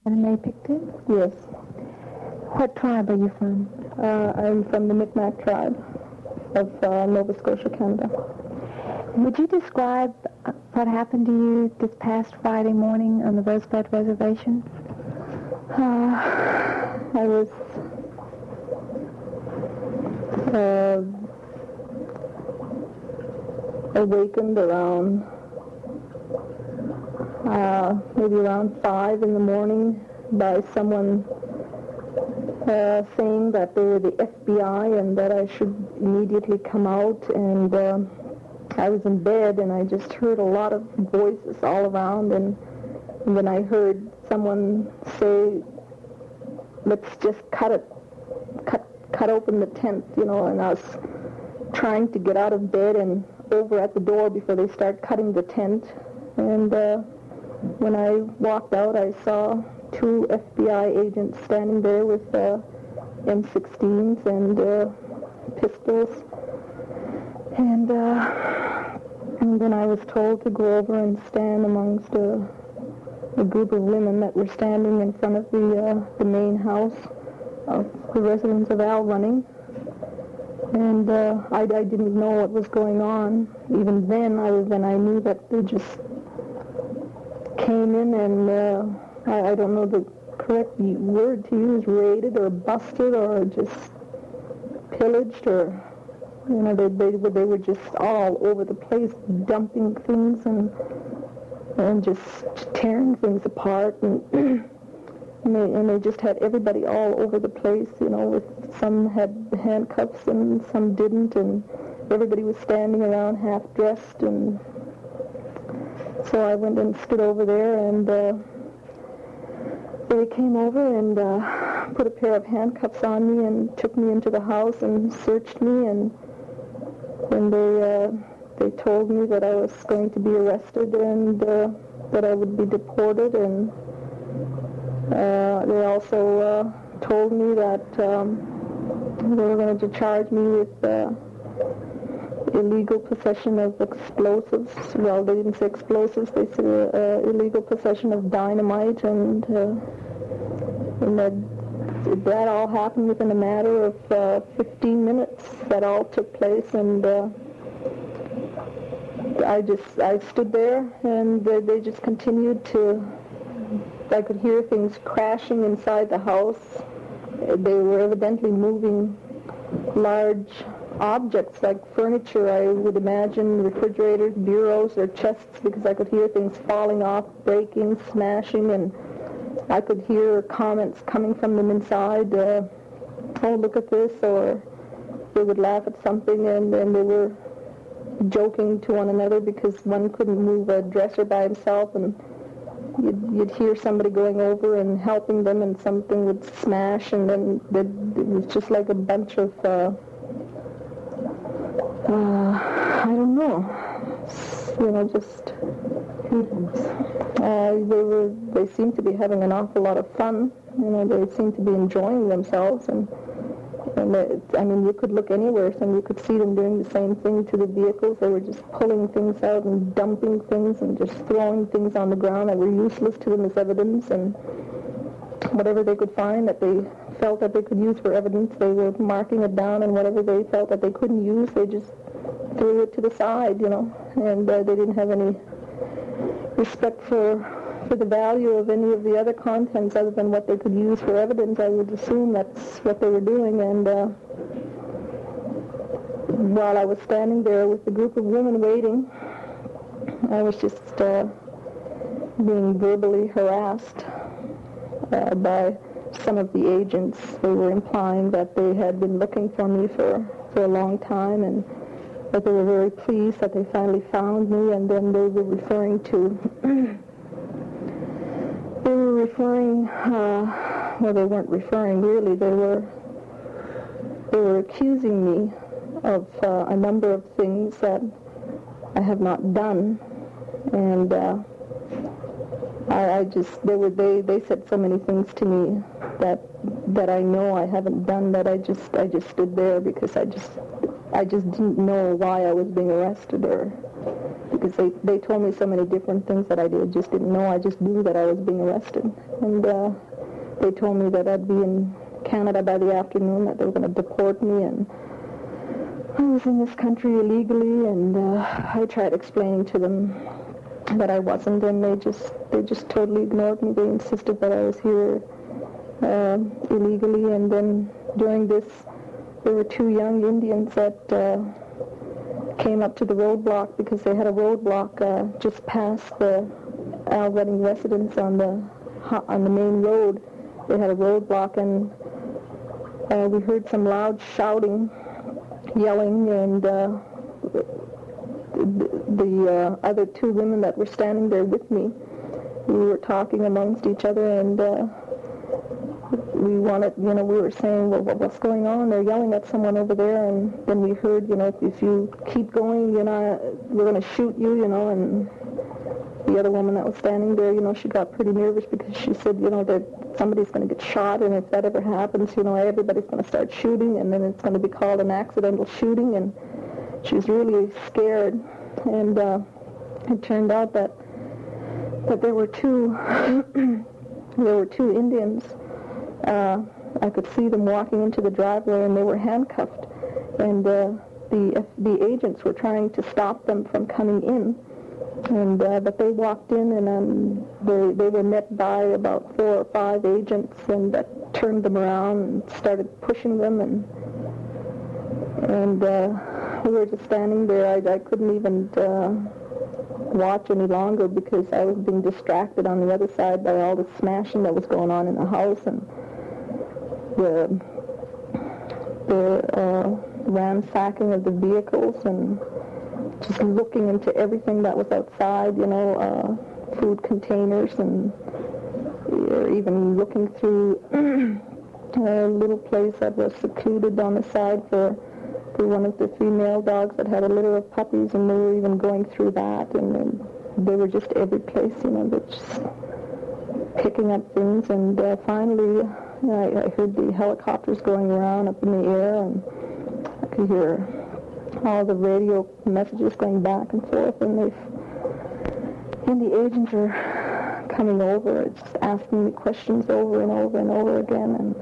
Anna Mae Pictou? Yes. What tribe are you from? I'm from the Micmac tribe of Nova Scotia, Canada. Would you describe what happened to you this past Friday morning on the Rosebud Reservation? I was awakened around maybe around 5 in the morning by someone saying that they were the FBI and that I should immediately come out, and I was in bed and I just heard a lot of voices all around, and then I heard someone say, let's just cut open the tent, and I was trying to get out of bed and over at the door before they start cutting the tent, and when I walked out I saw 2 FBI agents standing there with M16s and pistols, and then I was told to go over and stand amongst a group of women that were standing in front of the main house of the residents of Al Running. And I didn't know what was going on. Even then, I knew that they just came in and I don't know the correct word to use, raided or busted or just pillaged, or they were just all over the place, dumping things and just tearing things apart, and they just had everybody all over the place, with some had handcuffs and some didn't, and everybody was standing around half dressed, and so I went and stood over there, and they came over and put a pair of handcuffs on me and took me into the house and searched me, and they told me that I was going to be arrested and that I would be deported, and they also told me that they were going to charge me with illegal possession of explosives. Well, they didn't say explosives, they said illegal possession of dynamite, and that all happened within a matter of 15 minutes. That all took place, and I stood there, and they just continued to. I could hear things crashing inside the house. They were evidently moving large objects like furniture, I would imagine, refrigerators, bureaus, or chests, because I could hear things falling off, breaking, smashing, and I could hear comments coming from them inside, oh, look at this, or they would laugh at something, and then they were joking to one another because one couldn't move a dresser by himself, and you'd hear somebody going over and helping them, and something would smash, and then it was just like a bunch of I don't know, just they seemed to be having an awful lot of fun. They seemed to be enjoying themselves, and you could look anywhere and you could see them doing the same thing to the vehicles. They were just pulling things out and dumping things and just throwing things on the ground that were useless to them as evidence, and whatever they could find that they felt that they could use for evidence, they were marking it down, and whatever they felt that they couldn't use, they just threw it to the side, and they didn't have any respect for the value of any of the other contents other than what they could use for evidence. I would assume that's what they were doing, and while I was standing there with a group of women waiting, I was just being verbally harassed by some of the agents. They were implying that they had been looking for me for a long time, and that they were very pleased that they finally found me, and then they were referring to well, they weren't referring really, they were accusing me of a number of things that I have not done, and they said so many things to me that I know I haven't done, that I just stood there because I just didn't know why I was being arrested, or because they told me so many different things that I just didn't know. I just knew that I was being arrested. And they told me that I'd be in Canada by the afternoon, that they were going to deport me, and I was in this country illegally, and I tried explaining to them that I wasn't, and they just totally ignored me. They insisted that I was here illegally, and then during this, there were two young Indians that came up to the roadblock because they had a roadblock just past the Al Redding residence on the main road. They had a roadblock, and we heard some loud shouting, yelling, and the other two women that were standing there with me, we were talking amongst each other, and we were saying, well, what's going on? They're yelling at someone over there, and then we heard, if you keep going, we're going to shoot you, and the other woman that was standing there, she got pretty nervous because she said, that somebody's going to get shot, and if that ever happens, everybody's going to start shooting, and then it's going to be called an accidental shooting, and she was really scared. And it turned out that there were two Indians. I could see them walking into the driveway, and they were handcuffed, and the agents were trying to stop them from coming in. And but they walked in, and they were met by about 4 or 5 agents, and that turned them around and started pushing them, and we were just standing there. I couldn't even watch any longer because I was being distracted on the other side by all the smashing that was going on in the house, and the ransacking of the vehicles, and just looking into everything that was outside, food containers, and even looking through a little place that was secluded on the side for one of the female dogs that had a litter of puppies, and they were even going through that, and they were just every place, they're just picking up things, and finally, I heard the helicopters going around up in the air, and I could hear all the radio messages going back and forth, and the agents are coming over, just asking me questions over and over and over again, and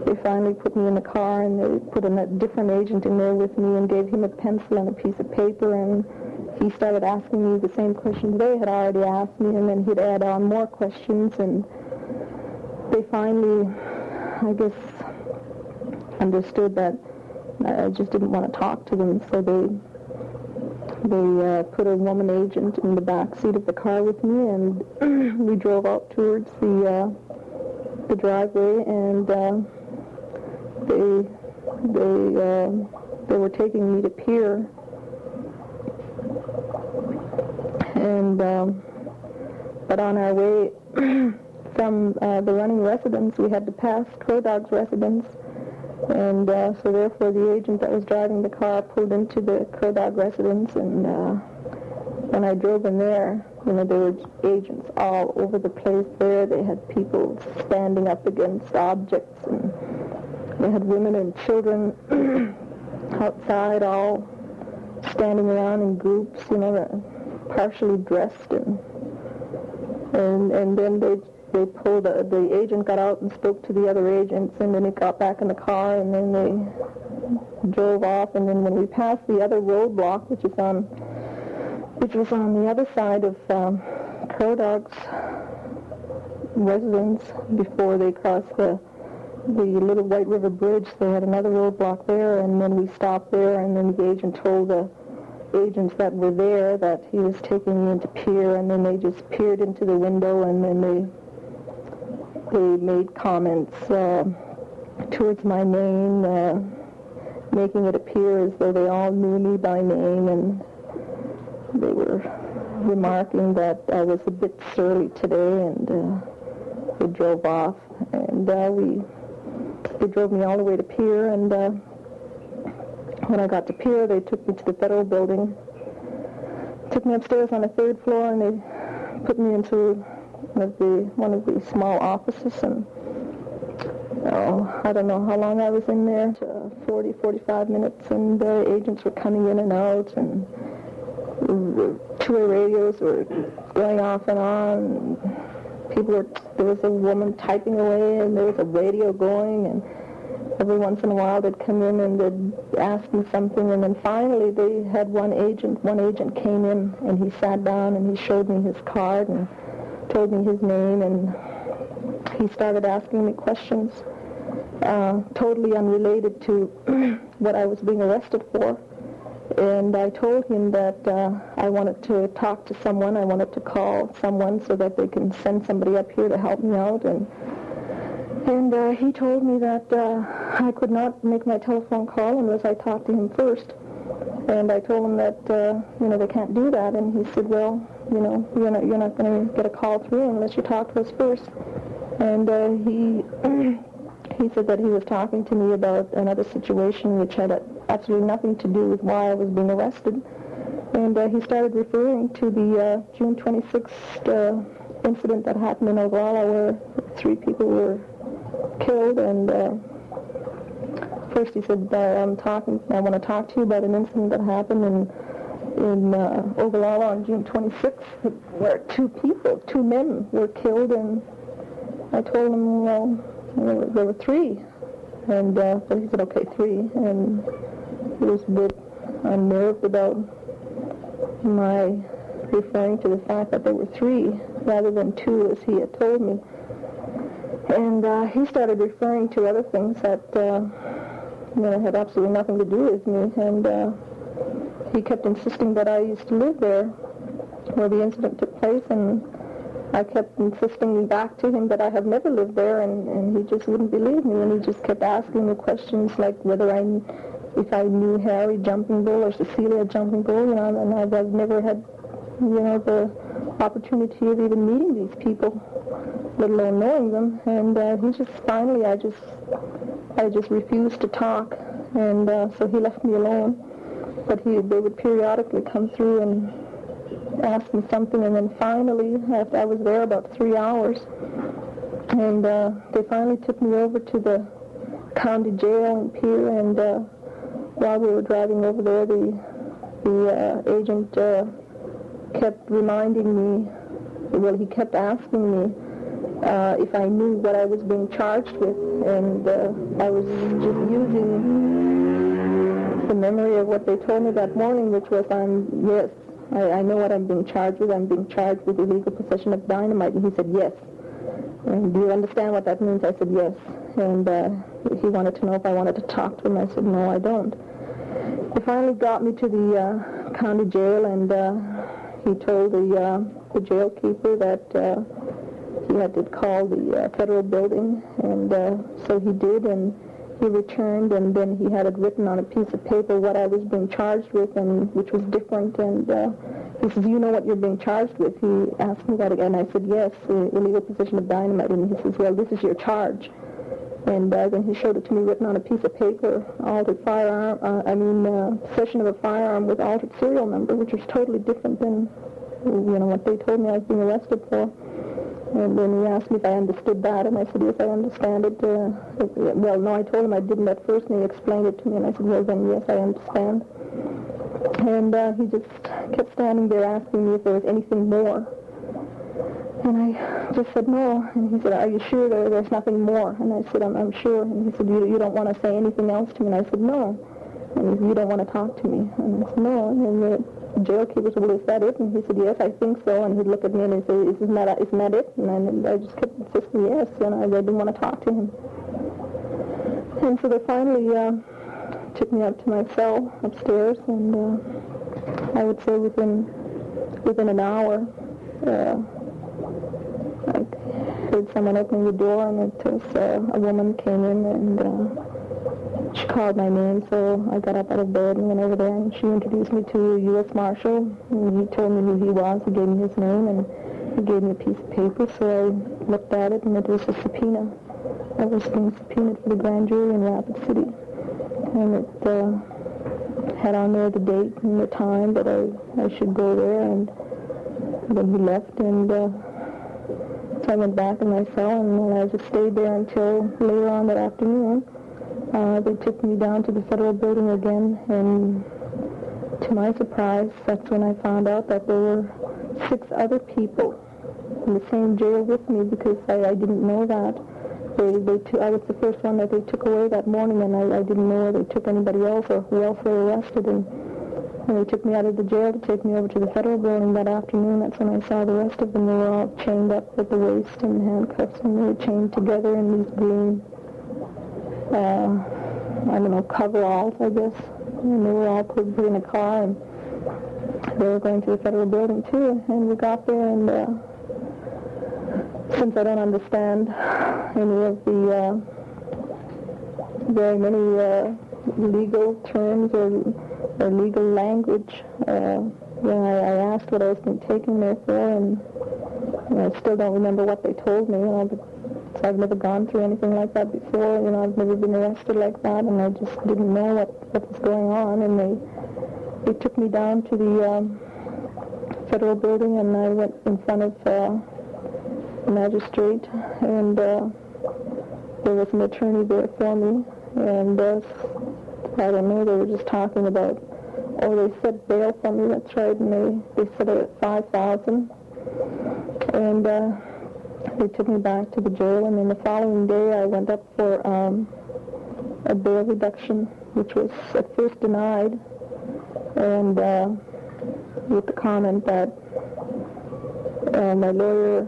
they finally put me in the car, and they put a different agent in there with me and gave him a pencil and a piece of paper, and he started asking me the same questions they had already asked me, and then he'd add on more questions, and they finally, I guess, understood that I just didn't want to talk to them, so they put a woman agent in the back seat of the car with me, and we drove out towards the driveway, and they were taking me to pier, and but on our way from the running residence, we had to pass Crow Dog's residence. And so therefore the agent that was driving the car pulled into the Crow Dog residence, and when I drove in there, there were agents all over the place there. They had people standing up against objects, and they had women and children outside all standing around in groups, partially dressed, and then they pulled, the agent got out and spoke to the other agents, and then he got back in the car, and then they drove off, and then when we passed the other roadblock, which was on the other side of Crow Dog's residence before they crossed the Little White River Bridge, they had another roadblock there, and then we stopped there, and then the agent told the agents that were there that he was taking me into pier, and then they just peered into the window, and then they made comments towards my name, making it appear as though they all knew me by name, and they were remarking that I was a bit surly today, and they drove off, and they drove me all the way to pier, and when I got to pier, they took me to the federal building, took me upstairs on the 3rd floor, and they put me into one of the small offices, and I don't know how long I was in there, 40, 45 minutes, and the agents were coming in and out, and two-way radios were going off and on. There was a woman typing away, and there was a radio going, and every once in a while they'd come in and they'd ask me something, and then finally they had one agent came in, and he sat down and he showed me his card and told me his name, and he started asking me questions totally unrelated to what I was being arrested for. And I told him that I wanted to talk to someone. I wanted to call someone so that they can send somebody up here to help me out. And he told me that I could not make my telephone call unless I talked to him first. And I told him that, they can't do that. And he said, well, you're not going to get a call through unless you talk to us first. And he said that he was talking to me about another situation which had absolutely nothing to do with why I was being arrested. And he started referring to the June 26th incident that happened in Oglala, where 3 people were killed. And first he said, I want to talk to you about an incident that happened in Oglala on June 26th, where 2 men were killed. And I told him, well, there were 3, and but he said, okay, 3, and he was a bit unnerved about my referring to the fact that there were 3 rather than 2, as he had told me. And he started referring to other things that had absolutely nothing to do with me, and he kept insisting that I used to live there where the incident took place, and I kept insisting back to him that I have never lived there, and he just wouldn't believe me, and he just kept asking me questions like if I knew Harry Jumping Bull or Cecilia Jumping Bull, and I've never had, the opportunity of even meeting these people, let alone knowing them. And he just finally, I just refused to talk, and so he left me alone. But they would periodically come through and asked me something, and then finally, after I was there about 3 hours, and they finally took me over to the county jail in Pier, and while we were driving over there, the agent kept reminding me, he kept asking me if I knew what I was being charged with, and I was just using the memory of what they told me that morning, which was, yes, I know what I'm being charged with. I'm being charged with illegal possession of dynamite. And he said, yes. And do you understand what that means? I said, yes. And he wanted to know if I wanted to talk to him. I said, no, I don't. He finally got me to the county jail, and he told the jail keeper that he had to call the federal building. And so he did, and he returned, and then he had it written on a piece of paper what I was being charged with, and which was different. And he says, you know what you're being charged with? He asked me that again. I said, yes, illegal possession of dynamite. And he says, well, this is your charge. And then he showed it to me written on a piece of paper, altered firearm, possession of a firearm with altered serial number, which was totally different than, what they told me I was being arrested for. And then he asked me if I understood that, and I said, yes, I understand it. Well, no, I told him I didn't at first, and he explained it to me, and I said, well, then, yes, I understand. And he just kept standing there asking me if there was anything more. And I just said, no. And he said, are you sure there's nothing more? And I said, I'm sure. And he said, you don't want to say anything else to me? And I said, no. And he said, you don't want to talk to me? And I said, no. And then the jail keeper said, well, is that it? And he said, yes, I think so. And he'd look at me and he'd say, isn't that it? And I just kept insisting, yes. And I didn't want to talk to him. And so they finally took me up to my cell upstairs, and I would say within an hour, I heard someone opening the door, and it was a woman came in, and she called my name, so I got up out of bed and went over there, and she introduced me to a U.S. Marshal, and he told me who he was. He gave me his name, and he gave me a piece of paper, so I looked at it, and it was a subpoena. I was being subpoenaed for the grand jury in Rapid City, and it had on there the date and the time that I should go there, and then he left, and so I went back in my cell, and I just stayed there until later on that afternoon. They took me down to the federal building again, and to my surprise, that's when I found out that there were 6 other people in the same jail with me, because I didn't know that. I was the first one that they took away that morning, and I didn't know they took anybody else or who else they arrested. And they took me out of the jail to take me over to the federal building that afternoon. That's when I saw the rest of them. They were all chained up at the waist in handcuffs, and they were chained together in these green, coveralls, I guess. And they were all put in a car, and they were going to the federal building too. And we got there, and since I don't understand any of the very many legal terms or legal language, I asked what I was being taken there for, and I still don't remember what they told me. But I've never gone through anything like that before. I've never been arrested like that, and I just didn't know what was going on. And they took me down to the federal building, and I went in front of the magistrate, and there was an attorney there for me, and I don't know, they were just talking about, they said bail for me, that's right, and they set it at $5,000, and they took me back to the jail, and then the following day I went up for a bail reduction, which was at first denied, and with the comment that my lawyer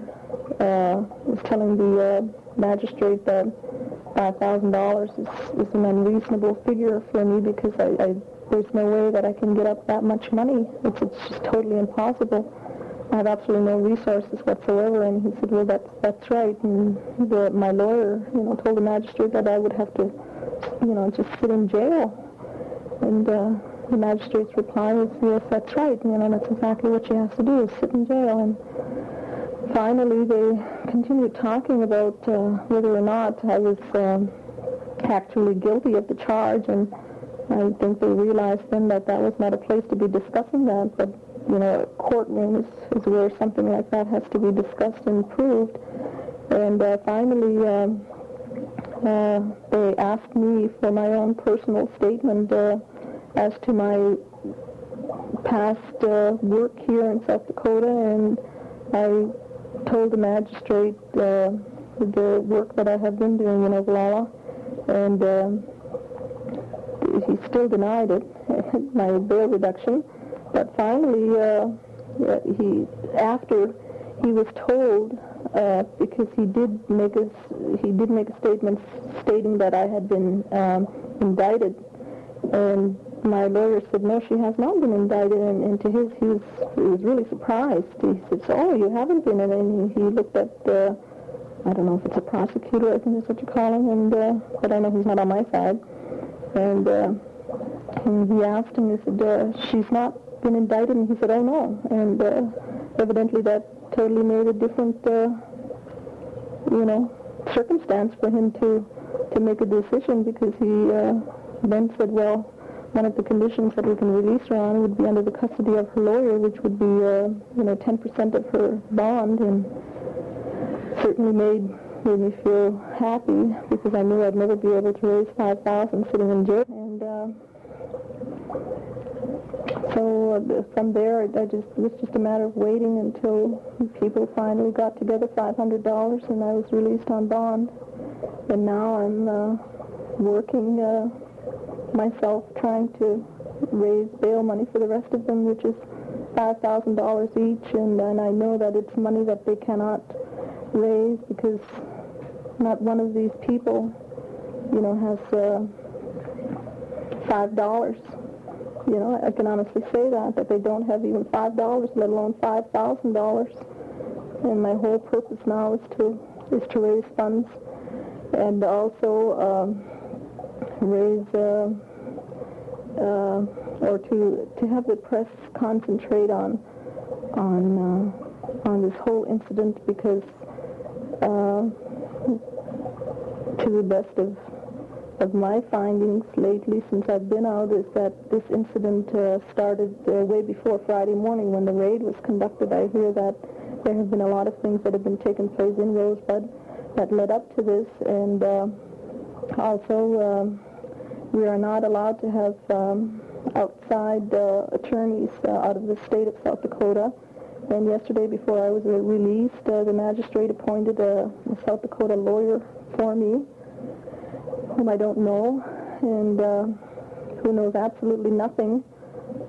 was telling the magistrate that $5,000 is an unreasonable figure for me, because there's no way that I can get up that much money. It's just totally impossible. I have absolutely no resources whatsoever. And he said, well, that's right. And my lawyer, told the magistrate that I would have to, just sit in jail. And the magistrate's reply was, yes, that's right. That's exactly what she has to do, is sit in jail. And finally, they continued talking about whether or not I was actually guilty of the charge, and I think they realized then that was not a place to be discussing that, but, a courtroom is where something like that has to be discussed and proved. And finally, they asked me for my own personal statement as to my past work here in South Dakota, and I told the magistrate the work that I have been doing in Oglala, and he still denied it, my bail reduction. But finally, after he was told, because he did make a statement stating that I had been indicted, and my lawyer said, no, she has not been indicted, and to his, he was really surprised. He said, oh, you haven't been, and then he looked at I don't know if it's a prosecutor, I think that's what you call him, and but I know he's not on my side, and he asked him, he said, she's not been indicted, and he said, oh no, and evidently that totally made a different, circumstance for him to make a decision, because he then said, well, one of the conditions that we can release her on would be under the custody of her lawyer, which would be, 10% of her bond, and certainly made me feel happy, because I knew I'd never be able to raise $5,000 sitting in jail. And so from there, it was just a matter of waiting until people finally got together $500, and I was released on bond. And now I'm working myself, trying to raise bail money for the rest of them, which is $5,000 each, and I know that it's money that they cannot raise, because not one of these people, has $5. I can honestly say that they don't have even $5, let alone $5,000. And my whole purpose now is to raise funds, and also raise or to have the press concentrate on this whole incident, because to the best of my findings lately since I've been out, is that this incident started way before Friday morning when the raid was conducted. I hear that there have been a lot of things that have been taking place in Rosebud that led up to this, and also we are not allowed to have outside attorneys out of the state of South Dakota. And yesterday, before I was released, the magistrate appointed a South Dakota lawyer for me, whom I don't know, and who knows absolutely nothing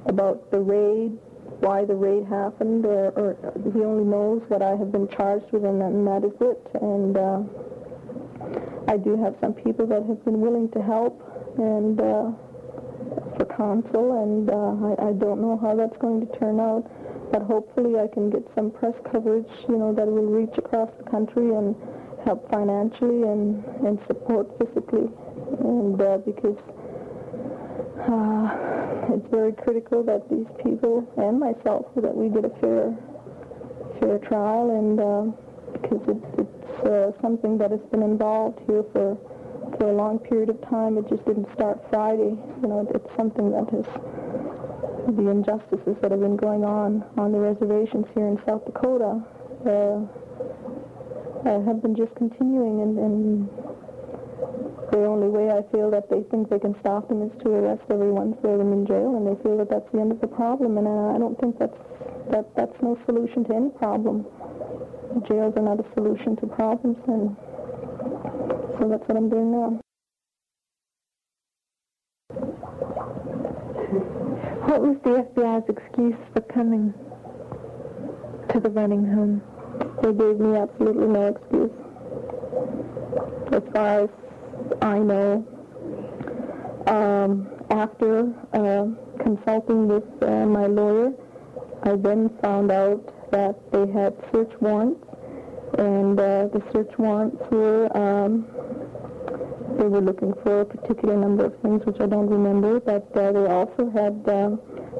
about the raid, why the raid happened, or he only knows what I have been charged with, and that is it. And I do have some people that have been willing to help and for counsel, and I don't know how that's going to turn out. But hopefully I can get some press coverage, that will reach across the country and help financially and support physically. And because it's very critical that these people and myself, that we get a fair trial, and because it's something that has been involved here for a long period of time. It just didn't start Friday. It's something that has, the injustices that have been going on the reservations here in South Dakota have been just continuing, and the only way I feel that they think they can stop them is to arrest everyone, throw them in jail, and they feel that that's the end of the problem. And I don't think that's no solution to any problem. Jails are not a solution to problems, and so that's what I'm doing now. What was the FBI's excuse for coming to the running home? They gave me absolutely no excuse. As far as I know, after consulting with my lawyer, I then found out that they had search warrants, and the search warrants were, they were looking for a particular number of things, which I don't remember, but they also had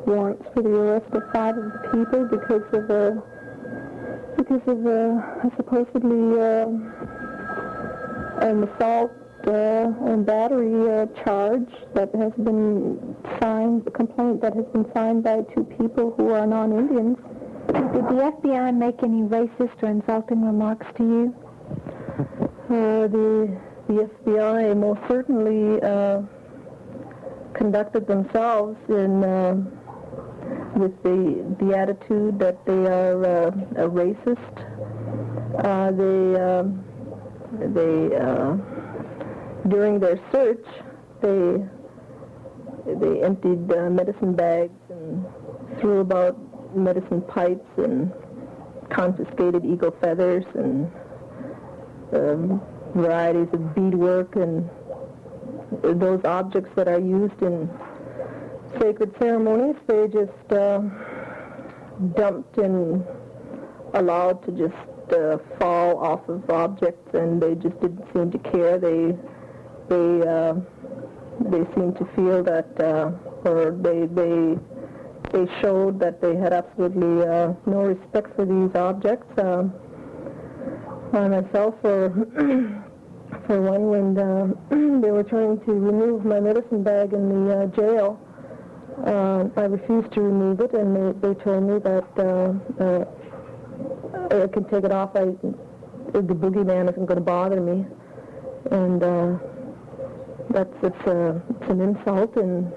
warrants for the arrest of 5 of the people because of a supposedly an assault and battery charge that has been signed, a complaint that has been signed by 2 people who are non-Indians. Did the FBI make any racist or insulting remarks to you? The FBI most certainly conducted themselves with the attitude that they are a racist. They during their search, they emptied medicine bags and threw about medicine pipes and confiscated eagle feathers and varieties of beadwork and those objects that are used in sacred ceremonies. They just dumped and allowed to just fall off of objects, and they just didn't seem to care. They seemed to feel that, or they showed that they had absolutely no respect for these objects. I myself, for one, when they were trying to remove my medicine bag in the jail, I refused to remove it, and they told me that I can take it off. The boogeyman isn't going to bother me, and it's an insult, and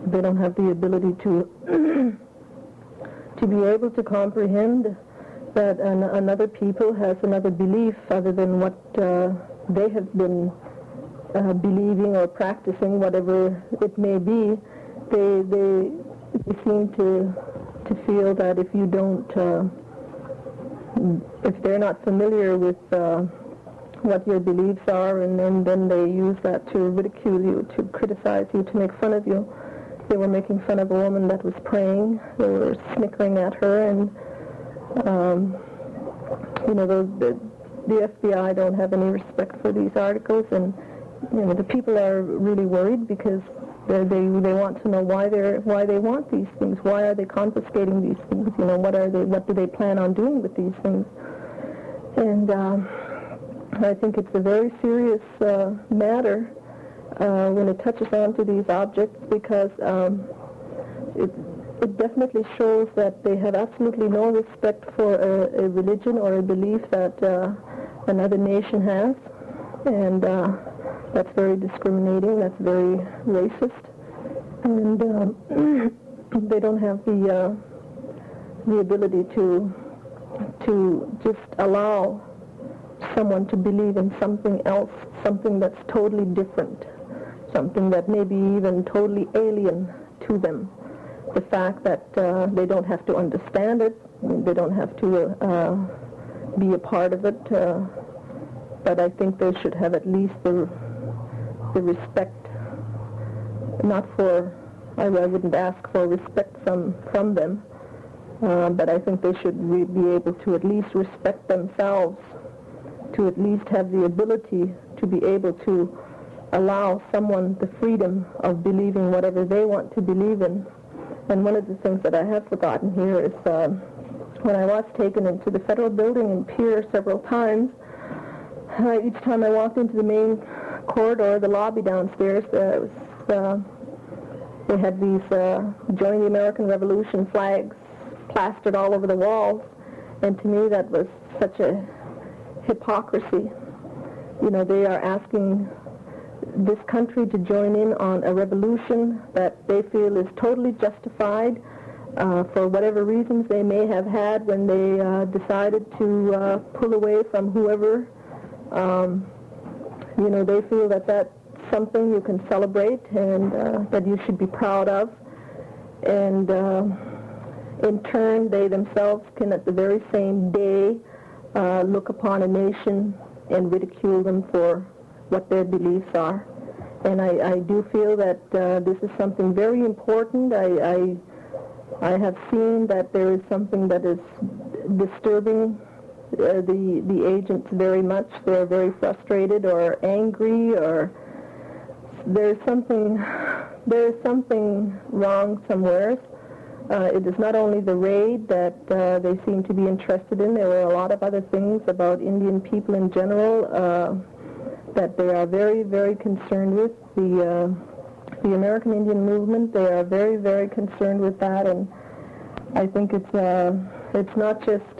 they don't have the ability to be able to comprehend that another people has another belief other than what they have been believing or practicing, whatever it may be. They seem to feel that if you don't, if they're not familiar with what your beliefs are, and then they use that to ridicule you, to criticize you, to make fun of you. They were making fun of a woman that was praying. They were snickering at her, and the FBI don't have any respect for these articles, and the people are really worried because they want to know why they want these things. Why are they confiscating these things? What do they plan on doing with these things? And I think it's a very serious matter when it touches on to these objects, because it definitely shows that they have absolutely no respect for a religion or a belief that another nation has, and that's very discriminating, that's very racist, and they don't have the ability to just allow someone to believe in something else, something that's totally different, something that may be even totally alien to them. The fact that they don't have to understand it, they don't have to be a part of it, but I think they should have at least the respect, not for, I wouldn't ask for respect from them, but I think they should be able to at least respect themselves, to at least have the ability to be able to allow someone the freedom of believing whatever they want to believe in. And one of the things that I have forgotten here is when I was taken into the federal building in Pierre several times, each time I walked into the main corridor, the lobby downstairs, they had these Join the American Revolution flags plastered all over the walls, and to me that was such a hypocrisy. You know, they are asking this country to join in on a revolution that they feel is totally justified for whatever reasons they may have had when they decided to pull away from whoever. You know, they feel that that's something you can celebrate and that you should be proud of. And in turn, they themselves can at the very same day look upon a nation and ridicule them for what their beliefs are. And I do feel that this is something very important. I have seen that there is something that is disturbing the agents very much. They're very frustrated or angry, or there's something wrong somewhere. It is not only the raid that they seem to be interested in. There were a lot of other things about Indian people in general that they are very, very concerned with. The American Indian movement, they are very, very concerned with that, and I think it's not just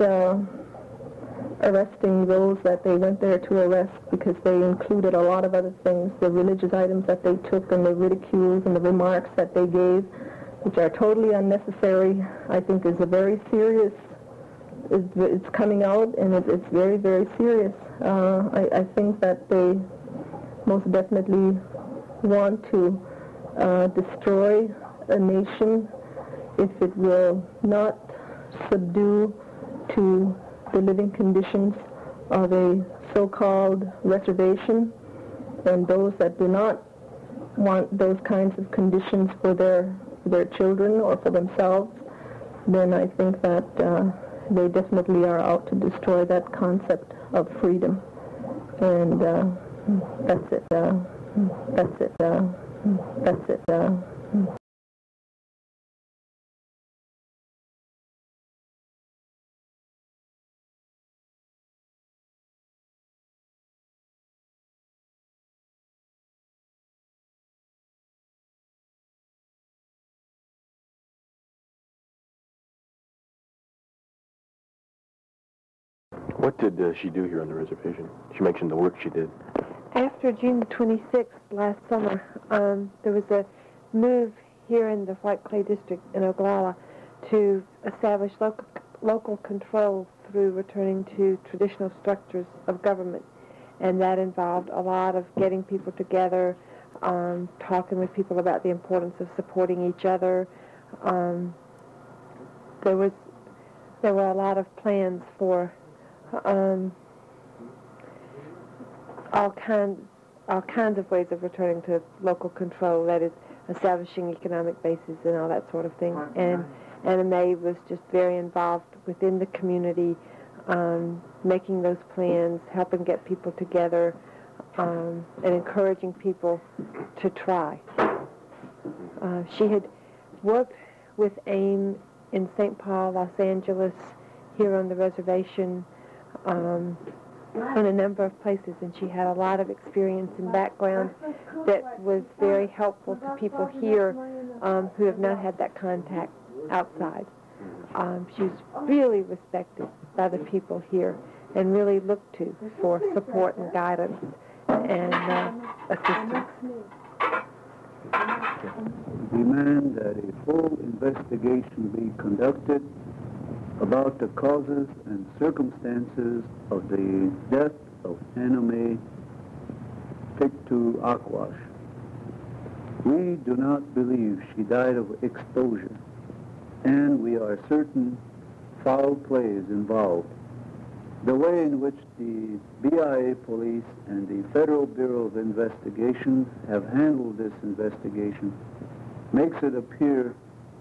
arresting those that they went there to arrest, because they included a lot of other things, the religious items that they took and the ridicules and the remarks that they gave, which are totally unnecessary. I think is a very serious, it's coming out, and it's very, very serious. I think that they most definitely want to destroy a nation if it will not subdue to the living conditions of a so-called reservation, and those that do not want those kinds of conditions for their children or for themselves, then I think that they definitely are out to destroy that concept of freedom. And that's it. That's it. That's it. What did she do here on the reservation? She mentioned the work she did. After June 26th last summer, there was a move here in the White Clay District in Oglala to establish local control through returning to traditional structures of government. And that involved a lot of getting people together, talking with people about the importance of supporting each other. There were a lot of plans for all kinds of ways of returning to local control, that is, establishing economic bases and all that sort of thing. And Anna Mae was just very involved within the community, making those plans, helping get people together, and encouraging people to try. She had worked with AIM in St. Paul, Los Angeles, here on the reservation, in a number of places, and she had a lot of experience and background that was very helpful to people here who have not had that contact outside. She was really respected by the people here and really looked to for support and guidance and assistance. demand that a full investigation be conducted about the causes and circumstances of the death of Anna Mae Aquash. We do not believe she died of exposure, and we are certain foul play is involved. The way in which the BIA police and the Federal Bureau of Investigation have handled this investigation makes it appear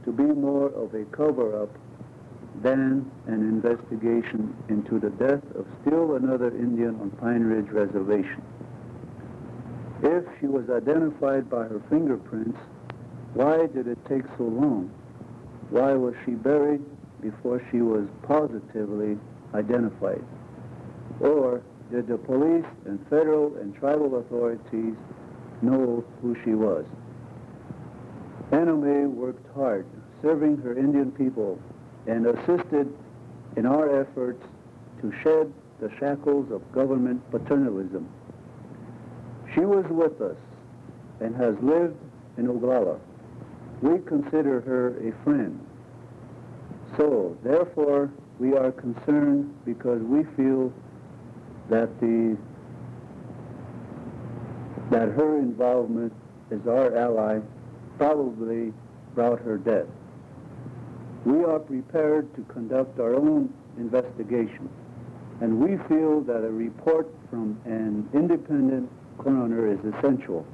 to be more of a cover-up than an investigation into the death of still another Indian on Pine Ridge Reservation. If she was identified by her fingerprints, why did it take so long? Why was she buried before she was positively identified? Or did the police and federal and tribal authorities know who she was? Anna Mae worked hard, serving her Indian people, and assisted in our efforts to shed the shackles of government paternalism. She was with us and has lived in Oglala. We consider her a friend. So, therefore, we are concerned because we feel that her involvement as our ally probably brought her death. We are prepared to conduct our own investigation, and we feel that a report from an independent coroner is essential.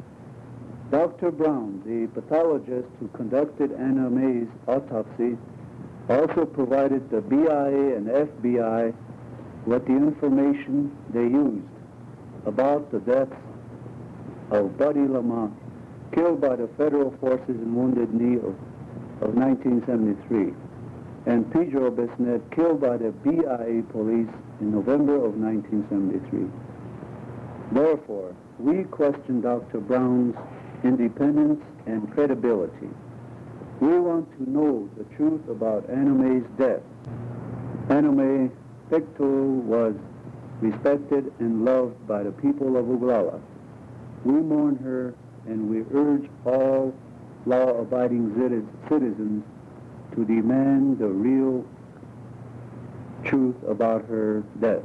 Dr. Brown, the pathologist who conducted Anna Mae's autopsy, also provided the BIA and FBI with the information they used about the deaths of Buddy Lamont, killed by the federal forces in Wounded Knee of 1973, and Pedro Bisnet, killed by the BIA police in November of 1973. Therefore, we question Dr. Brown's independence and credibility. We want to know the truth about Anna Mae's death. Anna Mae Pictou was respected and loved by the people of Oglala. We mourn her, and we urge all law-abiding citizens to demand the real truth about her death.